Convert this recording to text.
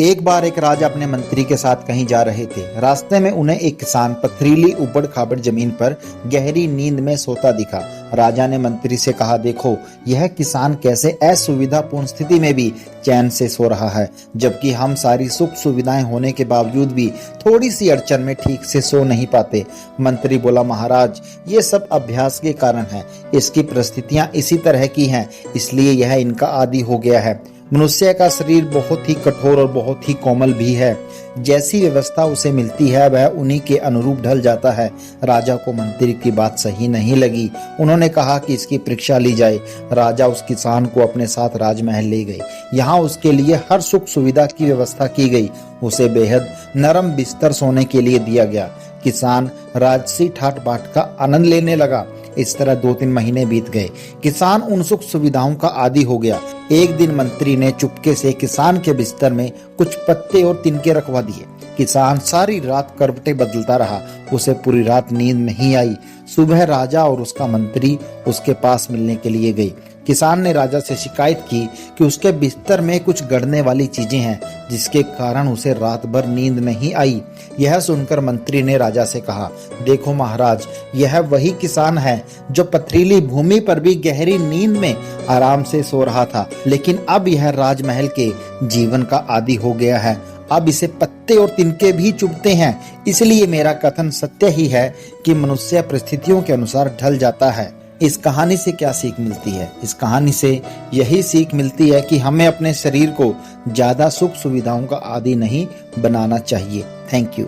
एक बार एक राजा अपने मंत्री के साथ कहीं जा रहे थे। रास्ते में उन्हें एक किसान पथरीली उबड़ खाबड़ जमीन पर गहरी नींद में सोता दिखा। राजा ने मंत्री से कहा, देखो यह किसान कैसे असुविधापूर्ण स्थिति में भी चैन से सो रहा है, जबकि हम सारी सुख सुविधाएं होने के बावजूद भी थोड़ी सी अड़चन में ठीक से सो नहीं पाते। मंत्री बोला, महाराज ये सब अभ्यास के कारण है। इसकी परिस्थितियां इसी तरह की हैं, इसलिए यह इनका आदी हो गया है। मनुष्य का शरीर बहुत ही कठोर और बहुत ही कोमल भी है। जैसी व्यवस्था उसे मिलती है वह उन्हीं के अनुरूप ढल जाता है। राजा को मंत्री की बात सही नहीं लगी। उन्होंने कहा कि इसकी परीक्षा ली जाए। राजा उस किसान को अपने साथ राजमहल ले गए। यहाँ उसके लिए हर सुख सुविधा की व्यवस्था की गई। उसे बेहद नरम बिस्तर सोने के लिए दिया गया। किसान राजसी ठाट बाट का आनंद लेने लगा। इस तरह 2-3 महीने बीत गए। किसान उन सुख सुविधाओं का आदी हो गया। एक दिन मंत्री ने चुपके से किसान के बिस्तर में कुछ पत्ते और तिनके रखवा दिए। किसान सारी रात करवटें बदलता रहा। उसे पूरी रात नींद नहीं आई। सुबह राजा और उसका मंत्री उसके पास मिलने के लिए गए। किसान ने राजा से शिकायत की कि उसके बिस्तर में कुछ गड़ने वाली चीजें हैं, जिसके कारण उसे रात भर नींद नहीं आई। यह सुनकर मंत्री ने राजा से कहा, देखो महाराज, यह वही किसान है जो पथरीली भूमि पर भी गहरी नींद में आराम से सो रहा था, लेकिन अब यह राजमहल के जीवन का आदी हो गया है। अब इसे पत्ते और तिनके भी चुभते हैं। इसलिए मेरा कथन सत्य ही है कि मनुष्य परिस्थितियों के अनुसार ढल जाता है। इस कहानी से क्या सीख मिलती है? इस कहानी से यही सीख मिलती है कि हमें अपने शरीर को ज्यादा सुख सुविधाओं का आदी नहीं बनाना चाहिए। Thank you.